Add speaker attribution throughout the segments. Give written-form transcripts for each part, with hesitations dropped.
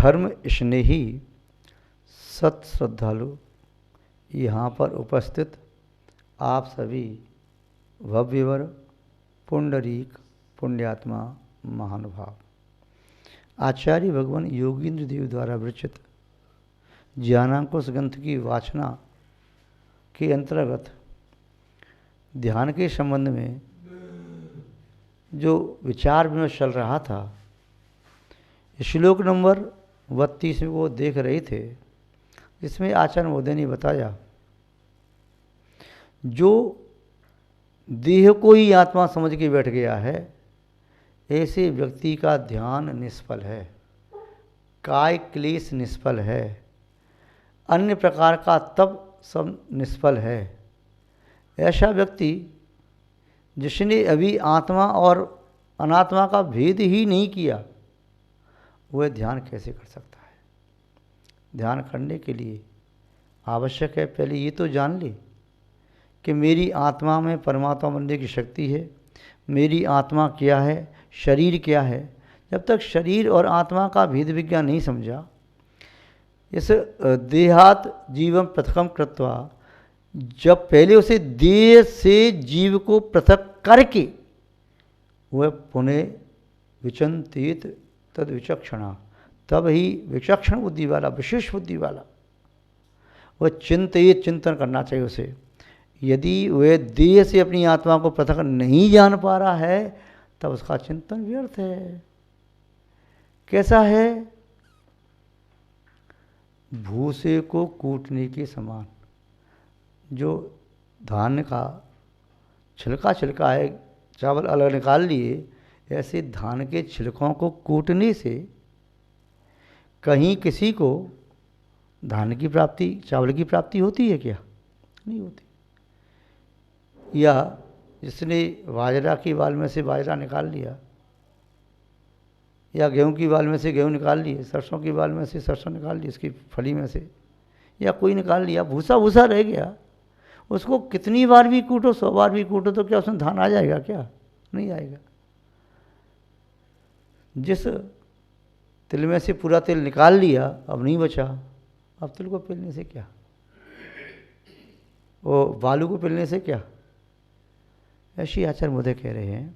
Speaker 1: धर्म स्नेही सत श्रद्धालु यहाँ पर उपस्थित आप सभी भव्यवर पुंडरीक पुण्यात्मा महानुभाव, आचार्य भगवान योगींद्र देव द्वारा विरचित ज्ञानांकुश ग्रंथ की वाचना के अंतर्गत ध्यान के संबंध में जो विचार विमर्श चल रहा था, श्लोक नंबर 32 में वो देख रहे थे, जिसमें आचार्य महोदय ने बताया जो देह को ही आत्मा समझ के बैठ गया है, ऐसे व्यक्ति का ध्यान निष्फल है, काय क्लेश निष्फल है, अन्य प्रकार का तप सब निष्फल है। ऐसा व्यक्ति जिसने अभी आत्मा और अनात्मा का भेद ही नहीं किया, वह ध्यान कैसे कर सकता है? ध्यान करने के लिए आवश्यक है पहले ये तो जान ले कि मेरी आत्मा में परमात्मा बनने की शक्ति है, मेरी आत्मा क्या है, शरीर क्या है। जब तक शरीर और आत्मा का भेद विज्ञान नहीं समझा, इस देहात जीवम पृथकम कृत्वा, जब पहले उसे देह से जीव को पृथक करके वह पुनः विचंतित तद विचक्षणा, तब ही विचक्षण बुद्धि वाला, विशेष बुद्धि वाला वह चिंतन करना चाहिए उसे। यदि वह देह से अपनी आत्मा को पृथक नहीं जान पा रहा है, तब उसका चिंतन व्यर्थ है। कैसा है? भूसे को कूटने के समान। जो धान का छिलका है, चावल अलग निकाल लिए, ऐसे धान के छिलकों को कूटने से कहीं किसी को धान की प्राप्ति, चावल की प्राप्ति होती है क्या? नहीं होती। या जिसने बाजरा की बाल में से बाजरा निकाल लिया, या गेहूं की बाल में से गेहूं निकाल लिए, सरसों की बाल में से सरसों निकाल ली, इसकी फली में से, या कोई निकाल लिया, भूसा भूसा रह गया, उसको कितनी बार भी कूटो, 100 बार भी कूटो, तो क्या उसमें धान आ जाएगा? क्या नहीं आएगा। जिस तिल में से पूरा तेल निकाल लिया, अब नहीं बचा, अब तिल को पेलने से क्या, वो बालू को पेलने से क्या? ऐसी आचार्य महोदय कह रहे हैं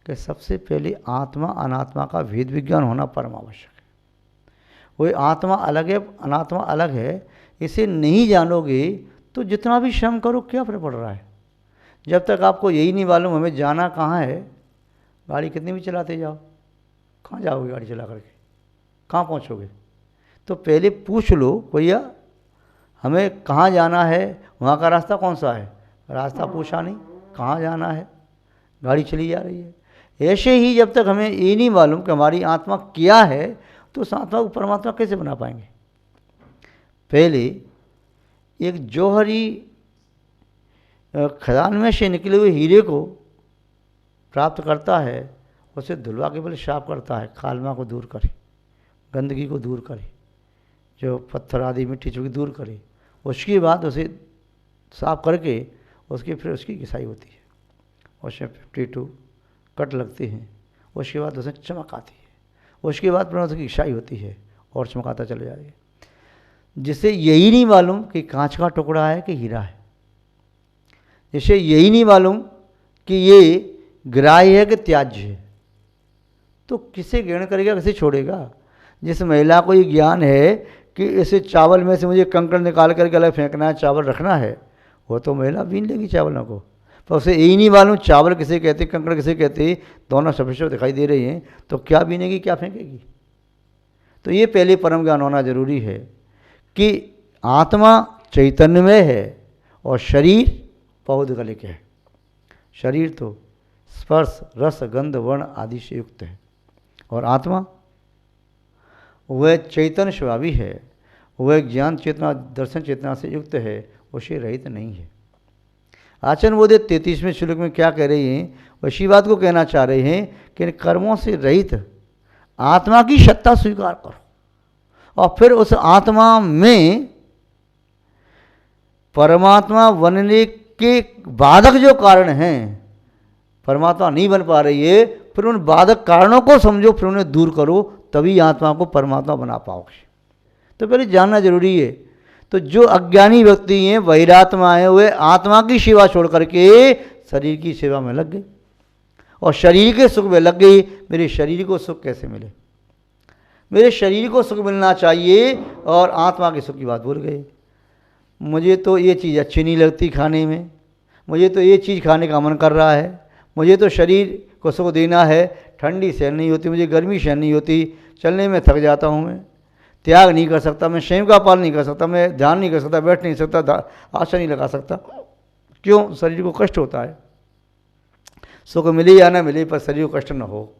Speaker 1: कि सबसे पहले आत्मा अनात्मा का भेद विज्ञान होना परम आवश्यक है। वही आत्मा अलग है, अनात्मा अलग है, इसे नहीं जानोगे तो जितना भी श्रम करो क्या फर्क पड़ रहा है? जब तक आपको यही नहीं मालूम हमें जाना कहाँ है, गाड़ी कितनी भी चलाते जाओ, कहाँ जाओगे गाड़ी चला करके? कहाँ पहुँचोगे? तो पहले पूछ लो, भैया हमें कहाँ जाना है, वहाँ का रास्ता कौन सा है? रास्ता पूछा नहीं, कहाँ जाना है, गाड़ी चली जा रही है। ऐसे ही जब तक हमें ये नहीं मालूम कि हमारी आत्मा क्या है, तो उस आत्मा को परमात्मा कैसे बना पाएंगे? पहले एक जौहरी खदान में से निकले हुए हीरे को प्राप्त करता है, उसे धुलवा के पहले साफ करता है, कालमा को दूर करे, गंदगी को दूर करे, जो पत्थर आदि मिट्टी चुकी दूर करे, उसके बाद उसे साफ करके उसकी फिर उसकी घिसाई होती है, उसमें 52 कट लगते हैं, उसके बाद उसमें चमक आती है, उसके बाद फिर उसकी घिसाई होती है और चमकाता चले जा रही है। जिसे यही नहीं मालूम कि कांच का टुकड़ा है कि हीरा है, जिसे यही नहीं मालूम कि ये ग्राह्य है कि त्याज्य है, तो किसे ग्रहण करेगा, किसे छोड़ेगा? जिस महिला को ये ज्ञान है कि इसे चावल में से मुझे कंकड़ निकाल करके अलग फेंकना है, चावल रखना है, वो तो महिला बीन लेगी चावलों को। पर उसे यही नहीं मालूम चावल किसे कहते, कंकड़ किसे कहते, दोनों सफेद दिखाई दे रही हैं, तो क्या बीनेगी, क्या फेंकेगी? तो ये पहले परम ज्ञान होना जरूरी है कि आत्मा चैतन्यमय है और शरीर पौद्गलिक है। शरीर तो स्पर्श रस गंध वर्ण आदि से युक्त है, और आत्मा वह चैतन्य स्वभावी है, वह ज्ञान चेतना दर्शन चेतना से युक्त है, उसे रहित नहीं है। आचार्य महोदय 33वें श्लोक में क्या कह रहे हैं? उसी बात को कहना चाह रहे हैं कि कर्मों से रहित आत्मा की सत्ता स्वीकार करो, और फिर उस आत्मा में परमात्मा बनने के बाधक जो कारण हैं, परमात्मा नहीं बन पा रही है, फिर उन बाधक कारणों को समझो, फिर उन्हें दूर करो, तभी आत्मा को परमात्मा बना पाओगे। तो पहले जानना जरूरी है। तो जो अज्ञानी व्यक्ति हैं, बहिरात्मा हैं, वे आत्मा की सेवा छोड़ करके शरीर की सेवा में लग गए और शरीर के सुख में लग गई। मेरे शरीर को सुख कैसे मिले, मेरे शरीर को सुख मिलना चाहिए और आत्मा के सुख की बात भूल गए। मुझे तो ये चीज़ अच्छी नहीं लगती खाने में, मुझे तो ये चीज़ खाने का मन कर रहा है, मुझे तो शरीर को सुख देना है, ठंडी सहन नहीं होती, मुझे गर्मी सहन नहीं होती, चलने में थक जाता हूँ, मैं त्याग नहीं कर सकता, मैं स्वयं का पालन नहीं कर सकता, मैं ध्यान नहीं कर सकता, बैठ नहीं सकता, आशा नहीं लगा सकता। क्यों? शरीर को कष्ट होता है। सुख मिले या ना मिले पर शरीर को कष्ट न हो।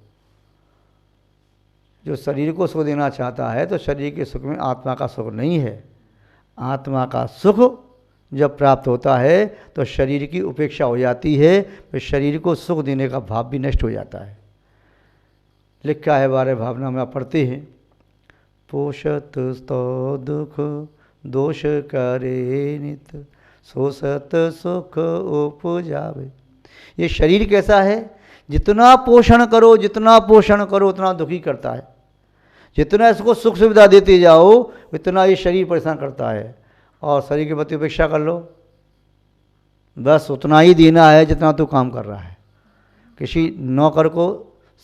Speaker 1: जो शरीर को सुख देना चाहता है तो शरीर के सुख में आत्मा का सुख नहीं है। आत्मा का सुख जब प्राप्त होता है तो शरीर की उपेक्षा हो जाती है, फिर शरीर को सुख देने का भाव भी नष्ट हो जाता है। लिखा है 12 भावना में, आप पढ़ते हैं, पोषत स्तो दुख दोष करे नित, सोसत सुख उपजावे। ये शरीर कैसा है? जितना पोषण करो, जितना पोषण करो उतना दुखी करता है। जितना इसको सुख सुविधा देते जाओ उतना ये शरीर परेशान करता है। और शरीर के प्रति उपेक्षा कर लो, बस उतना ही देना है जितना तू काम कर रहा है। किसी नौकर को,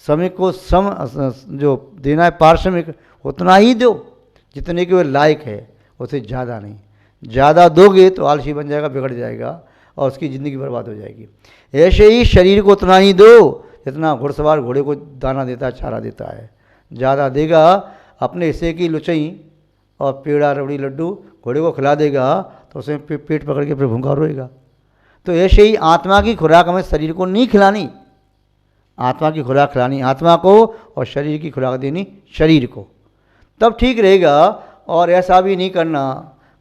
Speaker 1: श्रमिक को श्रम जो देना है पारिश्रमिक, उतना ही दो जितने के वो लायक है, उससे ज़्यादा नहीं। ज़्यादा दोगे तो आलसी बन जाएगा, बिगड़ जाएगा और उसकी ज़िंदगी बर्बाद हो जाएगी। ऐसे ही शरीर को उतना ही दो जितना घुड़सवार घोड़े को दाना देता है, चारा देता है। ज़्यादा देगा, अपने हिस्से की लुचई और पेड़ा रबड़ी लड्डू घोड़े को खिला देगा तो उसे पेट पकड़ के फिर भूखा रोएगा। तो ऐसे ही आत्मा की खुराक हमें शरीर को नहीं खिलानी, आत्मा की खुराक खिलानी आत्मा को और शरीर की खुराक देनी शरीर को, तब ठीक रहेगा। और ऐसा भी नहीं करना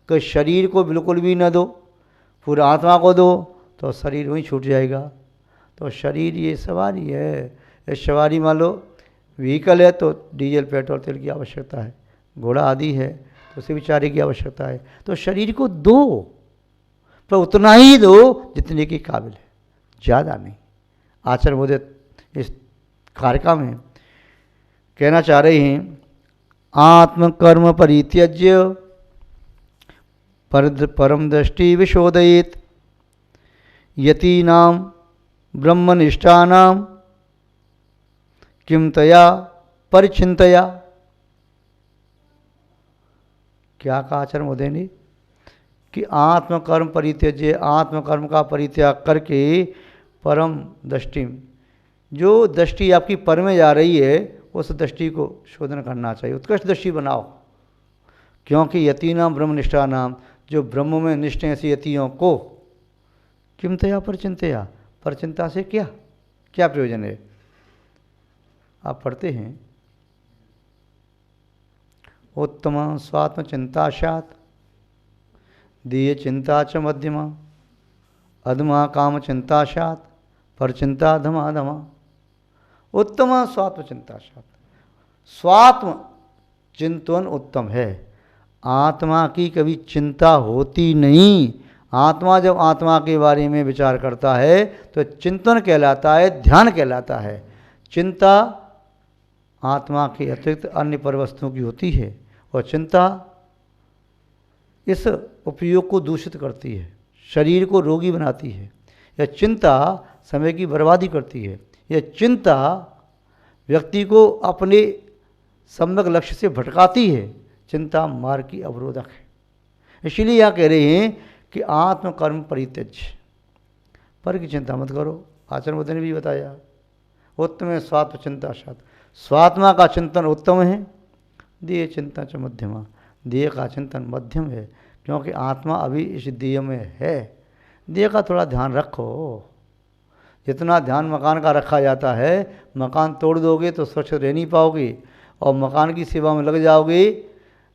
Speaker 1: कि शरीर को बिल्कुल भी न दो, पूरा आत्मा को दो, तो शरीर वहीं छूट जाएगा। तो शरीर ये सवारी है, ये सवारी मान लो व्हीकल है तो डीजल पेट्रोल तेल की आवश्यकता है, घोड़ा आदि है तो उसे भी चारे की आवश्यकता है। तो शरीर को दो, पर उतना ही दो जितने के काबिल है, ज़्यादा नहीं। आचार्य महोदय इस कारिका में कहना चाह रहे हैं, आत्मकर्म परित्यज्य परम दृष्टि विशोदयेत, यतीनाम ब्रह्मनिष्ठानाम किम तया परिचिंतया। क्या कहा आचार्य महोदय ने कि आत्मकर्म परित्यज्य, आत्मकर्म का परित्याग करके परम दृष्टि, जो दृष्टि आपकी पर में जा रही है उस दृष्टि को शोधन करना चाहिए, उत्कृष्ट दृष्टि बनाओ। क्योंकि यतीनाम ब्रह्मनिष्ठा नाम, जो ब्रह्म में निष्ठ हैं ऐसी यतियों को किमतया परचिंतया, परचिंता से क्या क्या प्रयोजन है। आप पढ़ते हैं, उत्तम स्वात्म चिंता सात दीय चिंता च मध्यमा, अधमा काम चिंता सात परचिंता धमा धमा। उत्तम स्वात्म चिंता सात, स्वात्म चिंतन उत्तम है। आत्मा की कभी चिंता होती नहीं। आत्मा जब आत्मा के बारे में विचार करता है तो चिंतन कहलाता है, ध्यान कहलाता है। चिंता आत्मा के अतिरिक्त अन्य पर वस्तुओं की होती है और चिंता इस उपयोग को दूषित करती है, शरीर को रोगी बनाती है। यह चिंता समय की बर्बादी करती है। यह चिंता व्यक्ति को अपने सम्यक लक्ष्य से भटकाती है। चिंता मार्ग की अवरोधक है। इसलिए यह कह रहे हैं कि आत्मकर्म परित्यज्य, पर की चिंता मत करो। आचार्य महोदय ने भी बताया, उत्तम है स्वात्म चिंता सात, स्वात्मा का चिंतन उत्तम है। देह चिंता च मध्यमा, देह का चिंतन मध्यम है, क्योंकि आत्मा अभी इस देह में है। देह का थोड़ा ध्यान रखो। जितना ध्यान मकान का रखा जाता है, मकान तोड़ दोगे तो स्वच्छ रह नहीं पाओगे और मकान की सेवा में लग जाओगे।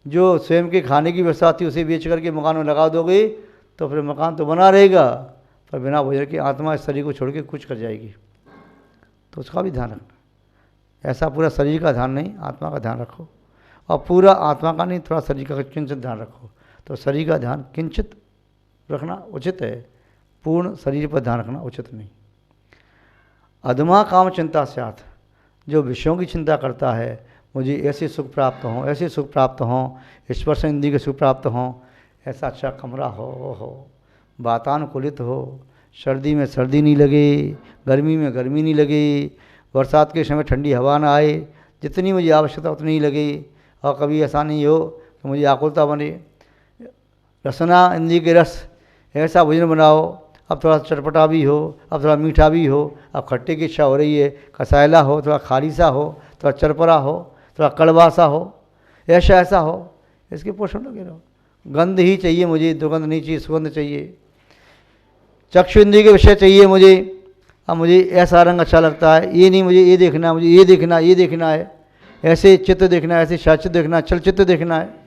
Speaker 1: जो स्वयं के खाने की व्यवस्था थी उसे बेच करके मकान में लगा दोगे तो फिर मकान तो बना रहेगा, पर बिना भोजन की आत्मा इस शरीर को छोड़ के कुछ कर जाएगी। तो उसका भी ध्यान रखना। ऐसा पूरा शरीर का ध्यान नहीं, आत्मा का ध्यान रखो। और पूरा आत्मा का नहीं, थोड़ा शरीर का किंचित ध्यान रखो। तो शरीर का ध्यान किंचित रखना उचित है, पूर्ण शरीर पर ध्यान रखना उचित नहीं। अधमा काम चिंता साथ, जो विषयों की चिंता करता है, मुझे ऐसे सुख प्राप्त हों, ऐसे सुख प्राप्त हों, स्पर्श इंद्रिय के सुख प्राप्त हों, ऐसा अच्छा कमरा हो, वातानुकूलित हो, सर्दी में सर्दी नहीं लगे, गर्मी में गर्मी नहीं लगे, बरसात के समय ठंडी हवा ना आए, जितनी मुझे आवश्यकता उतनी ही लगे, और कभी ऐसा नहीं हो कि मुझे आकुलता बने। रसना इंद्रिय के रस, ऐसा भोजन बनाओ, अब थोड़ा चटपटा भी हो, अब थोड़ा मीठा भी हो, अब खट्टे की इच्छा हो रही है, कसायला हो, थोड़ा खाली सा हो, थोड़ा चरपरा हो, थोड़ा कड़वा सा हो, ऐसा हो, इसके पोषण लगे रहो। गंध ही चाहिए मुझे, दुर्गंध नहीं चाहिए, सुगंध चाहिए। चक्षु इंद्रिय के विषय चाहिए मुझे, अब मुझे ऐसा रंग अच्छा लगता है, ये नहीं मुझे ये देखना है, मुझे ये देखना है, ऐसे चित्र देखना है, ऐसे शाचित्र देखना है, चलचित्र देखना है।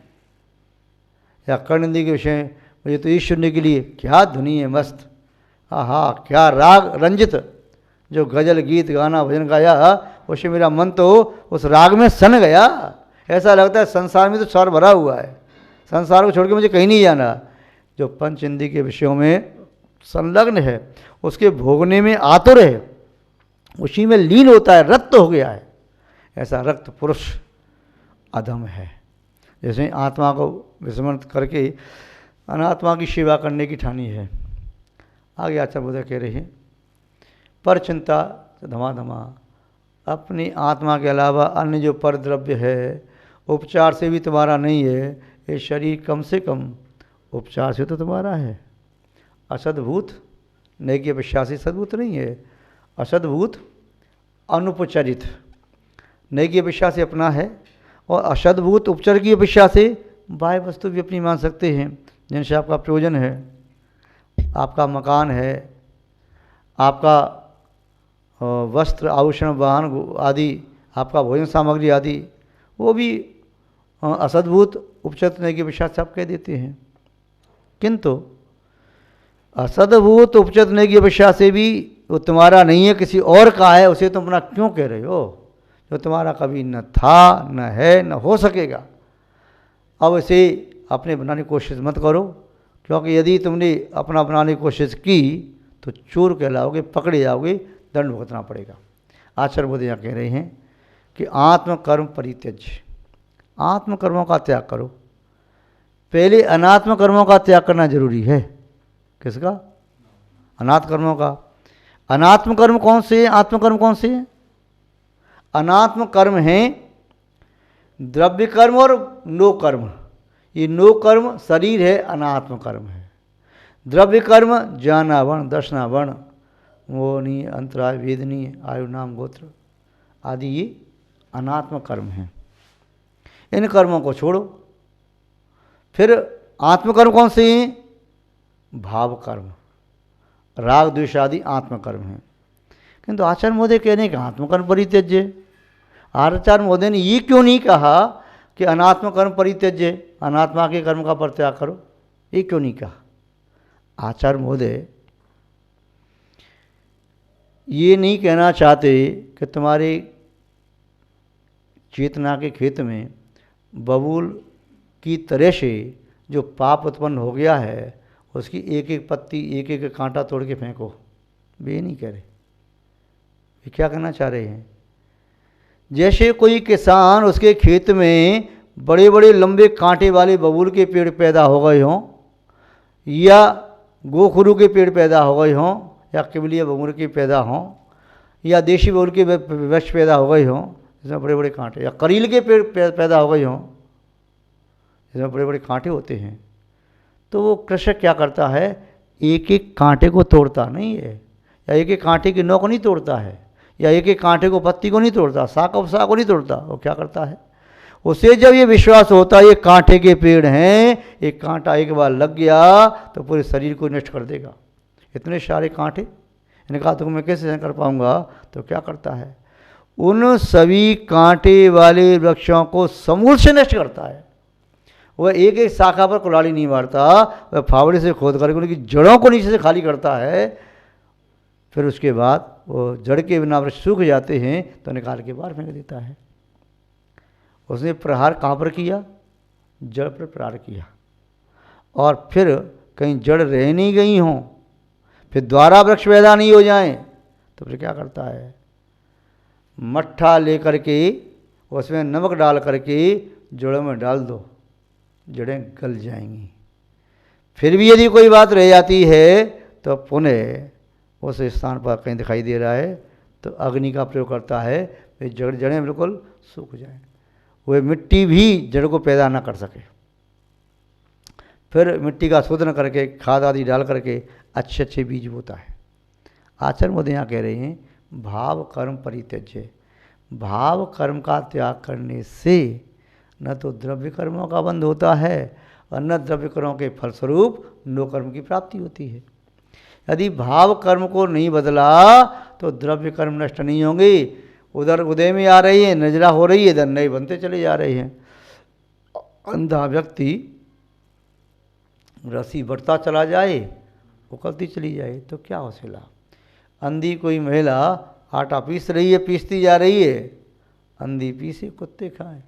Speaker 1: या कर्ण इंद्रिय के विषय मुझे तो ये सुनने के लिए क्या धुनी है मस्त, आहा क्या राग रंजित, जो गजल गीत गाना भजन गाया उससे मेरा मन तो उस राग में सन गया। ऐसा लगता है संसार में तो स्वर भरा हुआ है, संसार को छोड़ के मुझे कहीं नहीं जाना। जो पंच इंद्रिय के विषयों में संलग्न है, उसके भोगने में आतुर है, उसी में लीन होता है, रक्त हो गया है, ऐसा रक्त पुरुष अधम है। जैसे आत्मा को विस्मृत करके अनात्मा की सेवा करने की ठानी है। आगे आचार्य बुद्ध कह रहे हैं, पर चिंता धमाधमा, अपनी आत्मा के अलावा अन्य जो पर द्रव्य है उपचार से भी तुम्हारा नहीं है। ये शरीर कम से कम उपचार से तो तुम्हारा है। असद्भूत नहीं की अपेक्षा से सद्भूत नहीं है, असद्भूत अनुपचरित नहीं की अपेक्षा से अपना है, और असद्भूत उपचार की अपेक्षा से बाह्य वस्तु भी अपनी मान सकते हैं, जिनसे आपका प्रयोजन है, आपका मकान है, आपका वस्त्र आभूषण वाहन आदि, आपका भोजन सामग्री आदि, वो भी असद्भूत उपचरित नहीं की अपेक्षा से आप कह देते हैं। किंतु असद्भूत उपचरित नहीं की अपेक्षा से भी वो तुम्हारा नहीं है, किसी और का है, उसे तुम अपना क्यों कह रहे हो, जो तुम्हारा कभी न था, न है, न हो सकेगा। अब इसे अपने बनाने की कोशिश मत करो, क्योंकि यदि तुमने अपना बनाने की कोशिश की तो चोर कहलाओगे, पकड़े जाओगे, दंड भुगतना पड़ेगा। आचार्य बुद्ध यहाँ कह रहे हैं कि आत्मकर्म परित्यज्य, आत्मकर्मों का त्याग करो। पहले अनात्म कर्मों का त्याग करना जरूरी है। किसका? अनात्म कर्मों का। अनात्म कर्म कौन से हैं? आत्म कर्म कौन से हैं? अनात्म कर्म हैं द्रव्य कर्म और नो कर्म। ये नो कर्म शरीर है, अनात्म कर्म है। द्रव्य कर्म ज्ञानावर्ण, दर्शनावर्ण, मोहनी, अंतराय, वेदनी, आयु, नाम, गोत्र आदि, ये अनात्म कर्म हैं। इन कर्मों को छोड़ो। फिर आत्मकर्म कौन से हैं? भाव कर्म, राग द्वेष आदि आत्मकर्म हैं। किंतु आचार्य महोदय कह रहे हैं कि आत्मकर्म परित्यज्य। आचार्य महोदय ने ये क्यों नहीं कहा कि अनात्म कर्म परित्यज्य, अनात्मा के कर्म का परित्याग करो? ये क्यों नहीं कहा? आचार्य महोदय ये नहीं कहना चाहते कि तुम्हारे चेतना के खेत में बबूल की तरह से जो पाप उत्पन्न हो गया है उसकी एक एक पत्ती, एक एक कांटा तोड़ के फेंको। वे नहीं कह रहे। ये क्या कहना चाह रहे हैं? जैसे कोई किसान, उसके खेत में बड़े बड़े लंबे कांटे वाले बबूल के पेड़ पैदा हो गए हों, या गोखरू के पेड़ पैदा हो गए हों, या केवलीय बबूल के पैदा हों, या देशी बबूल के वृक्ष पैदा हो गए हों जिसमें बड़े बड़े कांटे, या करील के पेड़ पैदा हो गए हों जिसमें बड़े बड़े कांटे होते हैं, तो वो कृषक क्या करता है? एक एक कांटे को तोड़ता नहीं है, या एक एक कांटे की नोक नहीं तोड़ता है, या एक एक कांटे को, पत्ती को नहीं तोड़ता, साग को नहीं तोड़ता। वो क्या करता है? उसे जब ये विश्वास होता है ये कांटे के पेड़ हैं, एक कांटा एक बार लग गया तो पूरे शरीर को नष्ट कर देगा। इतने सारे कांटे, इनका तो मैं कैसे सहन कर पाऊंगा? तो क्या करता है? उन सभी कांटे वाले वृक्षों को समूल से नष्ट करता है। वह एक एक शाखा पर कुल्हाड़ी नहीं मारता, वह फावड़े से खोद करके उनकी जड़ों को नीचे से खाली करता है। फिर उसके बाद वो जड़ के बिना वृक्ष सूख जाते हैं तो निकाल के बाहर फेंक देता है। उसने प्रहार कहाँ पर किया? जड़ पर प्रहार किया। और फिर कहीं जड़ रह नहीं गई हों, फिर द्वारा वृक्ष पैदा नहीं हो जाएं, तो फिर क्या करता है? मट्ठा लेकर के उसमें नमक डाल करके जड़ों में डाल दो, जड़ें गल जाएंगी। फिर भी यदि कोई बात रह जाती है तो पुनः उस स्थान पर कहीं दिखाई दे रहा है तो अग्नि का प्रयोग करता है, वे जड़ें बिल्कुल सूख जाएं, वह मिट्टी भी जड़ को पैदा ना कर सके। फिर मिट्टी का शोधन करके खाद आदि डाल करके अच्छे अच्छे बीज बोता है। आचार्य मोदी यहाँ कह रहे हैं भाव कर्म परित्यज्य। भाव कर्म का त्याग करने से न तो द्रव्य कर्मों का बंध होता है और न द्रव्य कर्मों के फलस्वरूप नो कर्म की प्राप्ति होती है। यदि भाव कर्म को नहीं बदला तो द्रव्य कर्म नष्ट नहीं होंगे। उधर उदय में आ रही है, नजरा हो रही है, इधर नए बनते चले जा रहे हैं। अंधा व्यक्ति रस्सी बढ़ता चला जाए, उकलती चली जाए तो क्या उसे लाभ। अंधी कोई महिला आटा पीस रही है, पीसती जा रही है, अंधी पीसे कुत्ते खाएं,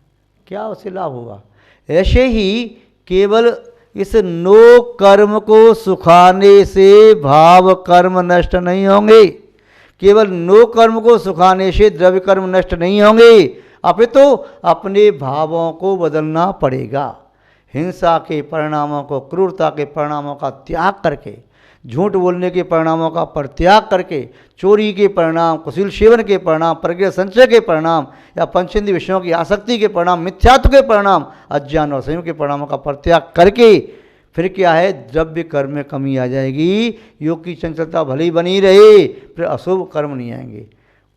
Speaker 1: क्या उसे लाभ होगा। ऐसे ही केवल इस नो कर्म को सुखाने से भाव कर्म नष्ट नहीं होंगे, केवल नो कर्म को सुखाने से द्रव्य कर्म नष्ट नहीं होंगे, अपितु अपने भावों को बदलना पड़ेगा। हिंसा के परिणामों को, क्रूरता के परिणामों का त्याग करके, झूठ बोलने के परिणामों का परित्याग करके, चोरी के परिणाम, कुशील सेवन के परिणाम, प्रज्ञा संचय के परिणाम या पंचेंद्रिय विषयों की आसक्ति के परिणाम, मिथ्यात्व के परिणाम, अज्ञान और संयम के परिणामों का परित्याग करके फिर क्या है, द्रव्य कर्म में कमी आ जाएगी। योग की चंचलता भले ही बनी रहे, फिर अशुभ कर्म नहीं आएंगे,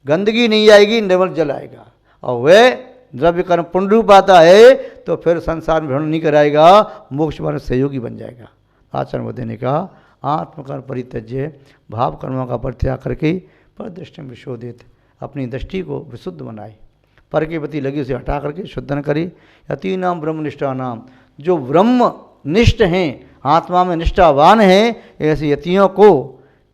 Speaker 1: गंदगी नहीं आएगी, निर्मल जल आएगा। और वह द्रव्य कर्म पुण्य रूप आता है तो फिर संसार में भ्रमण नहीं कराएगा, मोक्ष मार्ग सहयोगी बन जाएगा। आचार्य मोदी ने कहा आत्मकर्म परित्यज्य, भाव कर्मों का परित्याग करके पर दृष्टि विशोधित, अपनी दृष्टि को विशुद्ध बनाए, पर के प्रति लगी उसे हटा करके शुद्धन करे। यतीनाम ब्रह्मनिष्ठा नाम, जो ब्रह्म निष्ठ हैं, आत्मा में निष्ठावान हैं, ऐसे यतियों को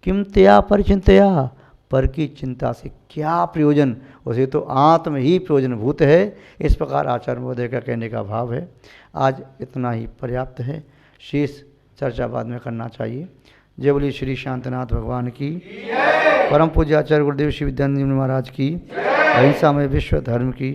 Speaker 1: किमतया परिचिंतया, पर की चिंता से क्या प्रयोजन, उसे तो आत्म ही प्रयोजनभूत है। इस प्रकार आचार्य महोदय का कहने का भाव है। आज इतना ही पर्याप्त है, शेष चर्चा बाद में करना चाहिए। जय बोली श्री शांतनाथ भगवान की, परम पूज्य आचार्य गुरुदेव श्री विद्यानंद महाराज की, अहिंसा में विश्व धर्म की।